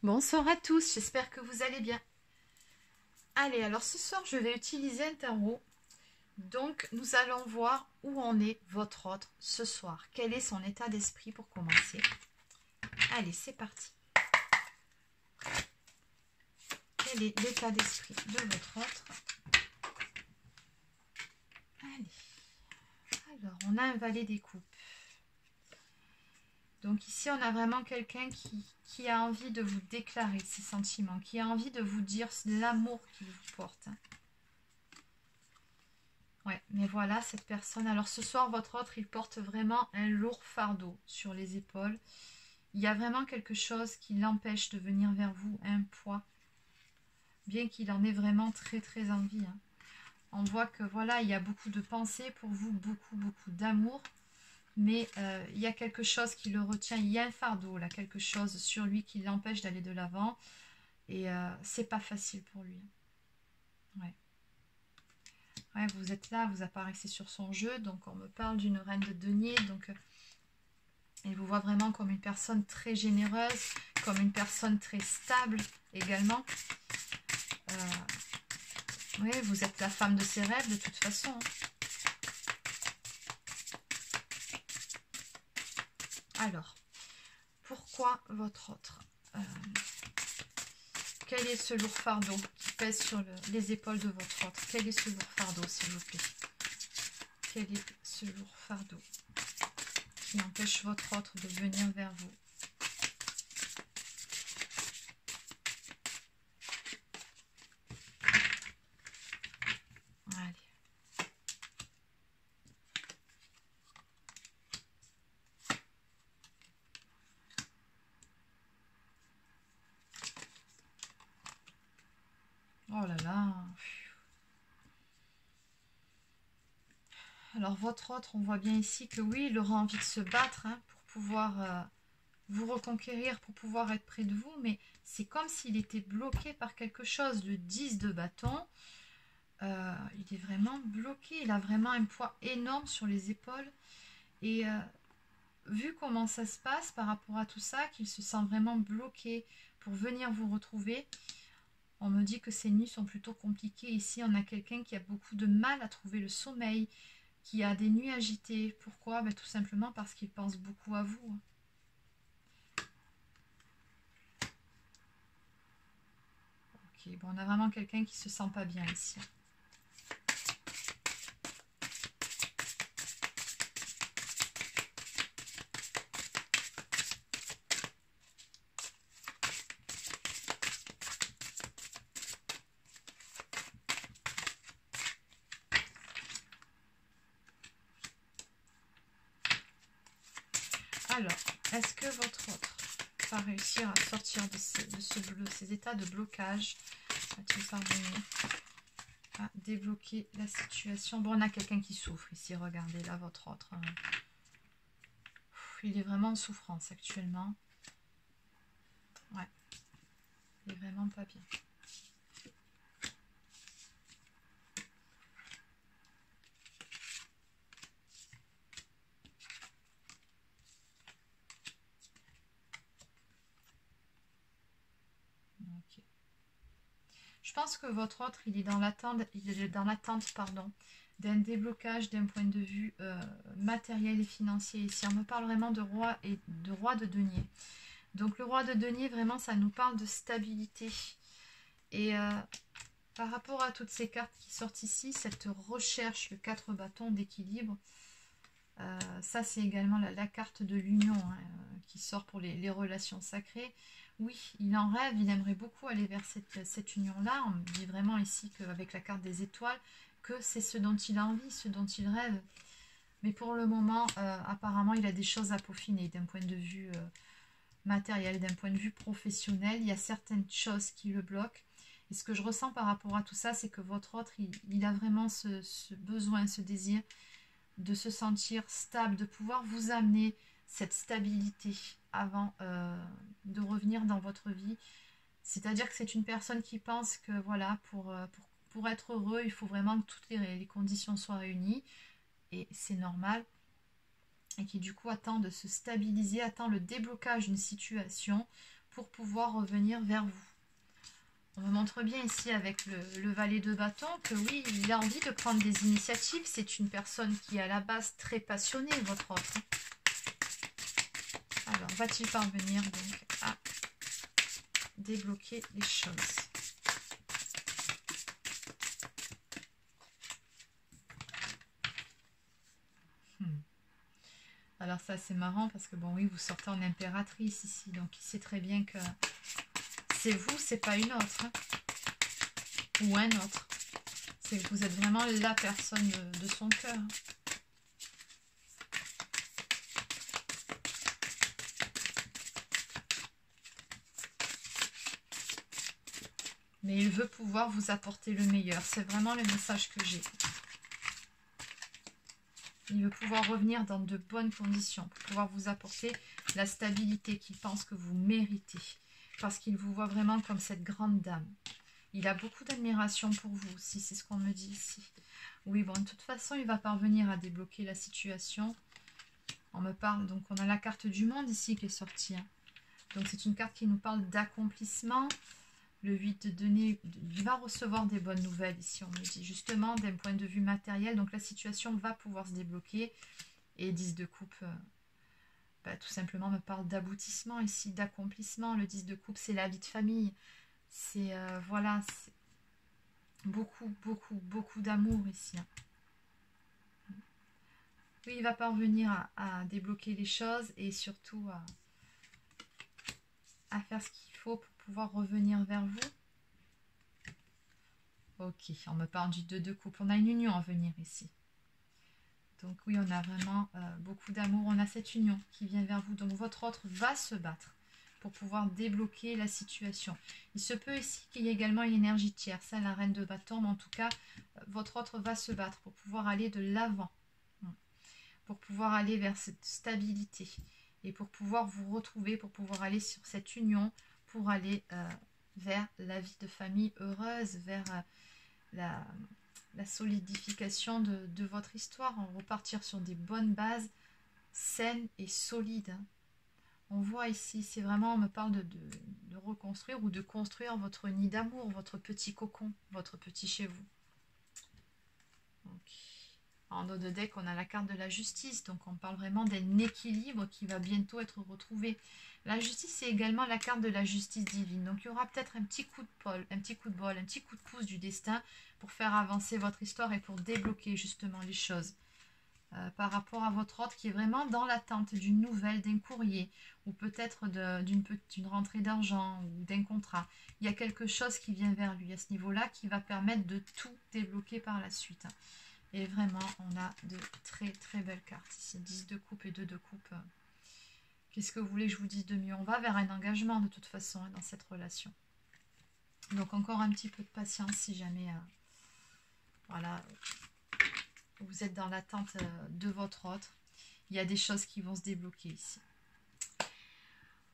Bonsoir à tous, j'espère que vous allez bien. Allez, alors ce soir, je vais utiliser un tarot. Donc, nous allons voir où en est votre autre ce soir. Quel est son état d'esprit pour commencer. Allez, c'est parti. Quel est l'état d'esprit de votre autre? Allez. Alors, on a un valet des coupes. Donc ici, on a vraiment quelqu'un qui a envie de vous déclarer ses sentiments, qui a envie de vous dire l'amour qu'il vous porte. Ouais, mais voilà, cette personne. Alors ce soir, votre autre, il porte vraiment un lourd fardeau sur les épaules. Il y a vraiment quelque chose qui l'empêche de venir vers vous, un poids. Bien qu'il en ait vraiment très très envie. Hein. On voit que voilà, il y a beaucoup de pensées pour vous, beaucoup d'amour. Mais il y a quelque chose qui le retient. Il y a un fardeau, là, quelque chose sur lui qui l'empêche d'aller de l'avant. Et c'est pas facile pour lui. Ouais. Ouais, vous êtes là, vous apparaissez sur son jeu, donc on me parle d'une reine de denier, donc il vous voit vraiment comme une personne très généreuse, comme une personne très stable également. Oui, vous êtes la femme de ses rêves de toute façon. Alors, pourquoi votre autre quel est ce lourd fardeau qui pèse sur les épaules de votre autre? Quel est ce lourd fardeau, s'il vous plaît? Quel est ce lourd fardeau qui empêche votre autre de venir vers vous? Allez. Oh là là. Alors votre autre, on voit bien ici que oui, il aura envie de se battre hein, pour pouvoir vous reconquérir, pour pouvoir être près de vous, mais c'est comme s'il était bloqué par quelque chose. Le 10 de bâton, il est vraiment bloqué, il a vraiment un poids énorme sur les épaules. Et vu comment ça se passe par rapport à tout ça, qu'il se sent vraiment bloqué pour venir vous retrouver, on me dit que ces nuits sont plutôt compliquées. Ici, on a quelqu'un qui a beaucoup de mal à trouver le sommeil, qui a des nuits agitées. Pourquoi? Ben, tout simplement parce qu'il pense beaucoup à vous. Ok, bon, on a vraiment quelqu'un qui se sent pas bien ici. Alors, est-ce que votre autre va réussir à sortir de ces états de blocage? Va-t-il parvenir à débloquer la situation? Bon, on a quelqu'un qui souffre ici, regardez là, votre autre. Il est vraiment en souffrance actuellement. Ouais, il est vraiment pas bien. Ok. Je pense que votre autre, il est dans l'attente, pardon, d'un déblocage d'un point de vue matériel et financier. Ici, on me parle vraiment de roi et de roi de denier. Donc le roi de denier, vraiment, ça nous parle de stabilité. Et par rapport à toutes ces cartes qui sortent ici, cette recherche, le 4 bâtons d'équilibre, ça c'est également la carte de l'union hein, qui sort pour les relations sacrées. Oui, il en rêve, il aimerait beaucoup aller vers cette union-là. On dit vraiment ici qu'avec la carte des étoiles, que c'est ce dont il a envie, ce dont il rêve. Mais pour le moment, apparemment, il a des choses à peaufiner d'un point de vue matériel, d'un point de vue professionnel. Il y a certaines choses qui le bloquent. Et ce que je ressens par rapport à tout ça, c'est que votre autre, il a vraiment ce besoin, ce désir de se sentir stable, de pouvoir vous amener cette stabilité avant de revenir dans votre vie. C'est-à-dire que c'est une personne qui pense que voilà, pour être heureux, il faut vraiment que toutes les conditions soient réunies. Et c'est normal. Et qui du coup attend de se stabiliser, attend le déblocage d'une situation pour pouvoir revenir vers vous. On me montre bien ici avec le valet de bâton que oui, il a envie de prendre des initiatives. C'est une personne qui est à la base très passionnée, votre autre. Alors, va-t-il parvenir donc à débloquer les choses? Alors ça c'est marrant parce que bon oui, vous sortez en impératrice ici, donc il sait très bien que c'est vous, c'est pas une autre, hein, ou un autre. C'est que vous êtes vraiment la personne de son cœur. Mais il veut pouvoir vous apporter le meilleur. C'est vraiment le message que j'ai. Il veut pouvoir revenir dans de bonnes conditions pour pouvoir vous apporter la stabilité qu'il pense que vous méritez. Parce qu'il vous voit vraiment comme cette grande dame. Il a beaucoup d'admiration pour vous aussi, c'est ce qu'on me dit ici. Oui, bon, de toute façon, il va parvenir à débloquer la situation. On me parle, donc on a la carte du monde ici qui est sortie. Hein. Donc c'est une carte qui nous parle d'accomplissement. Le 8 de denier, il va recevoir des bonnes nouvelles ici, on me dit. Justement, d'un point de vue matériel, donc la situation va pouvoir se débloquer. Et 10 de coupe, tout simplement me parle d'aboutissement ici, d'accomplissement. Le 10 de coupe, c'est la vie de famille. C'est, voilà, c'est beaucoup, beaucoup, beaucoup d'amour ici. Hein. Oui, il va parvenir à débloquer les choses et surtout à faire ce qu'il faut pour pouvoir revenir vers vous. Ok, on me parle du 2 de coupe. On a une union à venir ici. Donc oui, on a vraiment beaucoup d'amour. On a cette union qui vient vers vous. Donc votre autre va se battre pour pouvoir débloquer la situation. Il se peut ici qu'il y ait également une énergie tierce, hein, la reine de bâton, mais en tout cas, votre autre va se battre pour pouvoir aller de l'avant, pour pouvoir aller vers cette stabilité et pour pouvoir vous retrouver, pour pouvoir aller sur cette union, pour aller vers la vie de famille heureuse, vers la solidification de votre histoire, on repartir sur des bonnes bases saines et solides. Hein. On voit ici, c'est vraiment, on me parle de reconstruire ou de construire votre nid d'amour, votre petit cocon, votre petit chez vous. Donc, en haut de deck, on a la carte de la justice, donc on parle vraiment d'un équilibre qui va bientôt être retrouvé. La justice, c'est également la carte de la justice divine, donc il y aura peut-être un petit coup de bol, un petit coup de pouce du destin pour faire avancer votre histoire et pour débloquer justement les choses. Par rapport à votre autre qui est vraiment dans l'attente d'une nouvelle, d'un courrier ou peut-être d'une rentrée d'argent ou d'un contrat. Il y a quelque chose qui vient vers lui à ce niveau-là qui va permettre de tout débloquer par la suite. Et vraiment, on a de très très belles cartes ici. 10 de coupe et 2 de coupe. Qu'est-ce que vous voulez que je vous dise de mieux? On va vers un engagement de toute façon dans cette relation. Donc encore un petit peu de patience si jamais... voilà... vous êtes dans l'attente de votre autre. Il y a des choses qui vont se débloquer ici.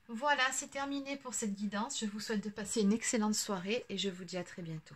Voilà, c'est terminé pour cette guidance. Je vous souhaite de passer une excellente soirée et je vous dis à très bientôt.